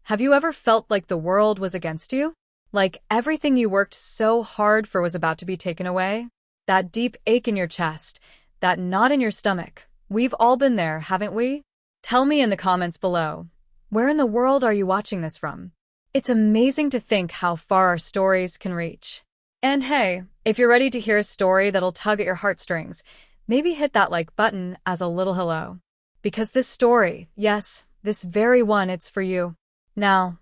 Have you ever felt like the world was against you? Like everything you worked so hard for was about to be taken away? That deep ache in your chest, that knot in your stomach. We've all been there, haven't we? Tell me in the comments below. Where in the world are you watching this from? It's amazing to think how far our stories can reach. And hey, if you're ready to hear a story that'll tug at your heartstrings, maybe hit that like button as a little hello. Because this story, yes, this very one, it's for you. Now,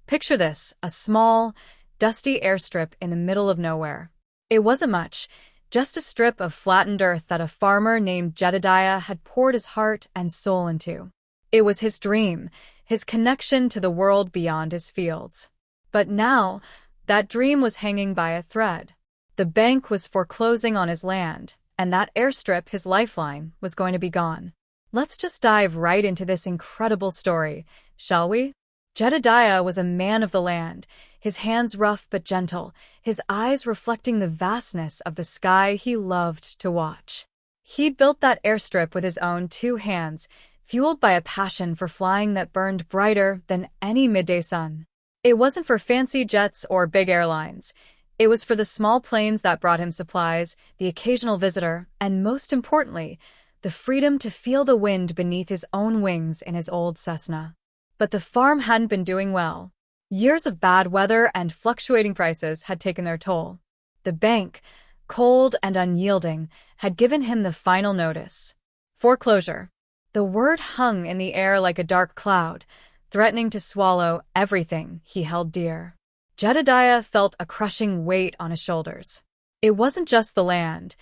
picture this, a small, dusty airstrip in the middle of nowhere. It wasn't much, just a strip of flattened earth that a farmer named Jedediah had poured his heart and soul into. It was his dream, his connection to the world beyond his fields. But now, that dream was hanging by a thread. The bank was foreclosing on his land, and that airstrip, his lifeline, was going to be gone. Let's just dive right into this incredible story, shall we? Jedediah was a man of the land, his hands rough but gentle, his eyes reflecting the vastness of the sky he loved to watch. He'd built that airstrip with his own 2 hands, fueled by a passion for flying that burned brighter than any midday sun. It wasn't for fancy jets or big airlines. It was for the small planes that brought him supplies, the occasional visitor, and most importantly, the freedom to feel the wind beneath his own wings in his old Cessna. But the farm hadn't been doing well. Years of bad weather and fluctuating prices had taken their toll. The bank, cold and unyielding, had given him the final notice. Foreclosure. The word hung in the air like a dark cloud, threatening to swallow everything he held dear. Jedediah felt a crushing weight on his shoulders. It wasn't just the land.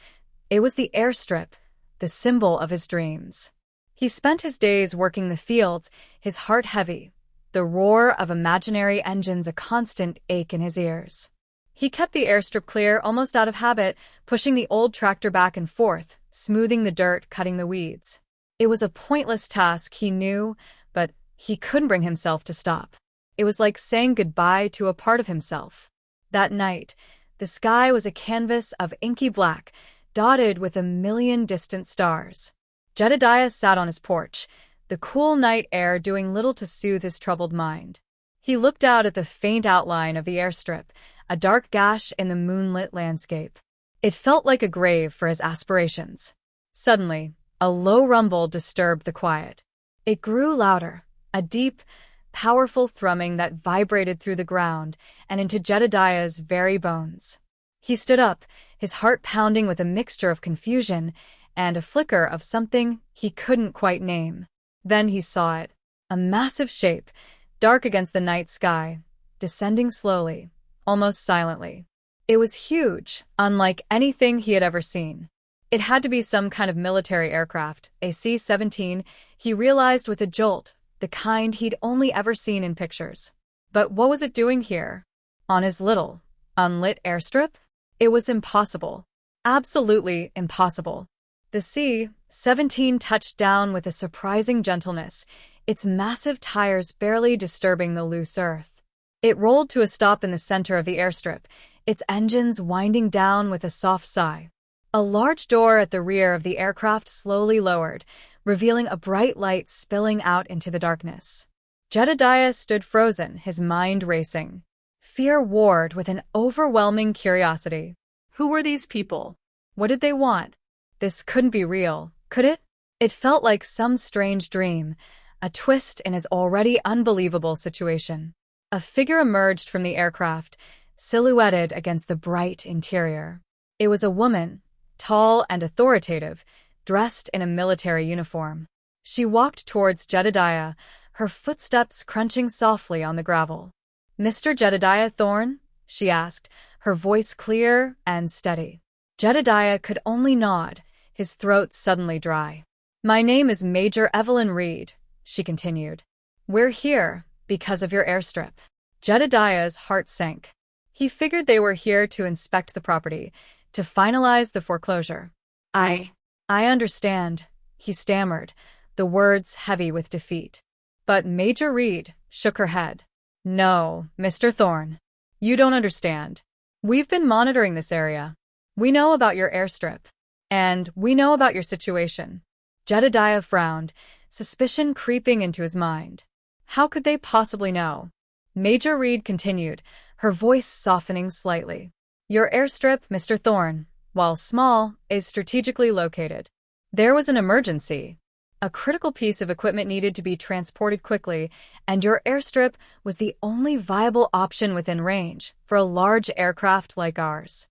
It was the airstrip, the symbol of his dreams. He spent his days working the fields, his heart heavy, the roar of imaginary engines a constant ache in his ears. He kept the airstrip clear almost out of habit, pushing the old tractor back and forth, smoothing the dirt, cutting the weeds. It was a pointless task, he knew, but he couldn't bring himself to stop. It was like saying goodbye to a part of himself. That night, the sky was a canvas of inky black, dotted with a million distant stars. Jedediah sat on his porch, the cool night air doing little to soothe his troubled mind. He looked out at the faint outline of the airstrip, a dark gash in the moonlit landscape. It felt like a grave for his aspirations. Suddenly, a low rumble disturbed the quiet. It grew louder, a deep, powerful thrumming that vibrated through the ground and into Jedediah's very bones. He stood up, his heart pounding with a mixture of confusion and a flicker of something he couldn't quite name. Then he saw it, a massive shape, dark against the night sky, descending slowly, almost silently. It was huge, unlike anything he had ever seen. It had to be some kind of military aircraft, a C-17, he realized with a jolt, the kind he'd only ever seen in pictures. But what was it doing here? On his little, unlit airstrip? It was impossible. Absolutely impossible. The C-17 touched down with a surprising gentleness, its massive tires barely disturbing the loose earth. It rolled to a stop in the center of the airstrip, its engines winding down with a soft sigh. A large door at the rear of the aircraft slowly lowered, revealing a bright light spilling out into the darkness. Jedediah stood frozen, his mind racing. Fear warred with an overwhelming curiosity. Who were these people? What did they want? This couldn't be real, could it? It felt like some strange dream, a twist in his already unbelievable situation. A figure emerged from the aircraft, silhouetted against the bright interior. It was a woman, tall and authoritative, dressed in a military uniform. She walked towards Jedediah, her footsteps crunching softly on the gravel. "Mr. Jedediah Thorne?" she asked, her voice clear and steady. Jedediah could only nod, his throat suddenly dry. "My name is Major Evelyn Reed," she continued. "We're here because of your airstrip." Jedediah's heart sank. He figured they were here to inspect the property, to finalize the foreclosure. I understand," he stammered, the words heavy with defeat. But Major Reed shook her head. "No, Mr. Thorne. You don't understand. We've been monitoring this area. We know about your airstrip. And we know about your situation." Jedediah frowned, suspicion creeping into his mind. How could they possibly know? Major Reed continued, her voice softening slightly. Your airstrip, Mr. Thorne, while small, is strategically located. There was an emergency. A critical piece of equipment needed to be transported quickly, and your airstrip was the only viable option within range for a large aircraft like ours.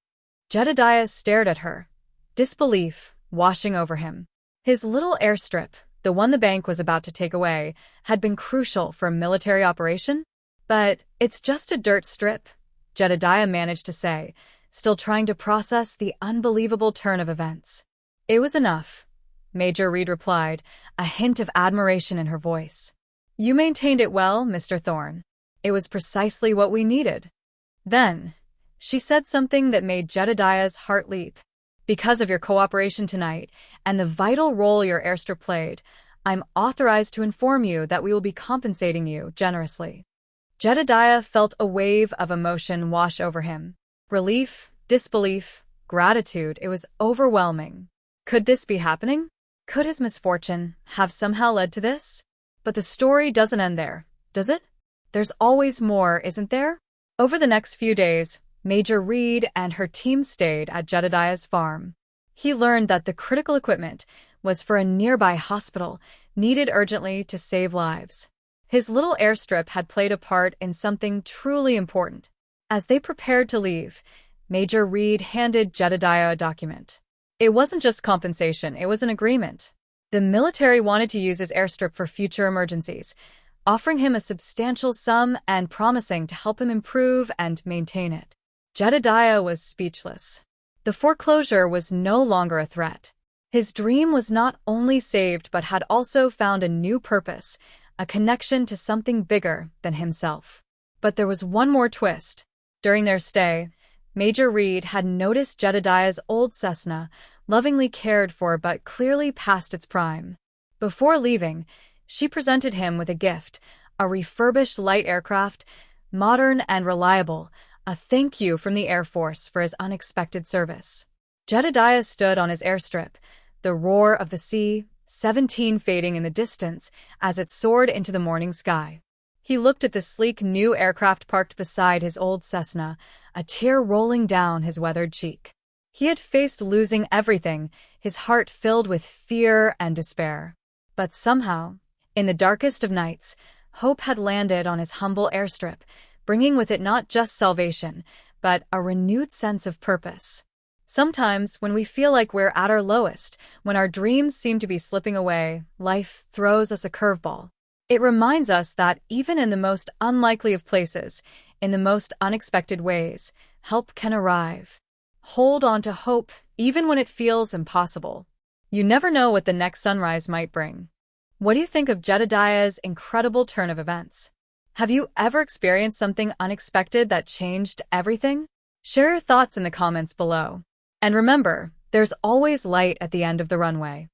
Jedediah stared at her, disbelief washing over him. His little airstrip, the one the bank was about to take away, had been crucial for a military operation? But it's just a dirt strip, Jedediah managed to say, still trying to process the unbelievable turn of events. It was enough, Major Reed replied, a hint of admiration in her voice. You maintained it well, Mr. Thorne. It was precisely what we needed. Then, she said something that made Jedediah's heart leap. Because of your cooperation tonight and the vital role your airstrip played, I'm authorized to inform you that we will be compensating you generously. Jedediah felt a wave of emotion wash over him. Relief, disbelief, gratitude, it was overwhelming. Could this be happening? Could his misfortune have somehow led to this? But the story doesn't end there, does it? There's always more, isn't there? Over the next few days, Major Reed and her team stayed at Jedediah's farm. He learned that the critical equipment was for a nearby hospital, needed urgently to save lives. His little airstrip had played a part in something truly important. As they prepared to leave, Major Reed handed Jedediah a document. It wasn't just compensation, it was an agreement. The military wanted to use his airstrip for future emergencies, offering him a substantial sum and promising to help him improve and maintain it. Jedediah was speechless. The foreclosure was no longer a threat. His dream was not only saved but had also found a new purpose, a connection to something bigger than himself. But there was one more twist. During their stay, Major Reed had noticed Jedediah's old Cessna, lovingly cared for but clearly past its prime. Before leaving, she presented him with a gift, a refurbished light aircraft, modern and reliable, a thank you from the Air Force for his unexpected service. Jedediah stood on his airstrip, the roar of the C-17 fading in the distance as it soared into the morning sky. He looked at the sleek new aircraft parked beside his old Cessna, a tear rolling down his weathered cheek. He had faced losing everything, his heart filled with fear and despair. But somehow, in the darkest of nights, hope had landed on his humble airstrip, bringing with it not just salvation, but a renewed sense of purpose. Sometimes, when we feel like we're at our lowest, when our dreams seem to be slipping away, life throws us a curveball. It reminds us that even in the most unlikely of places, in the most unexpected ways, help can arrive. Hold on to hope, even when it feels impossible. You never know what the next sunrise might bring. What do you think of Jedediah's incredible turn of events? Have you ever experienced something unexpected that changed everything? Share your thoughts in the comments below. And remember, there's always light at the end of the runway.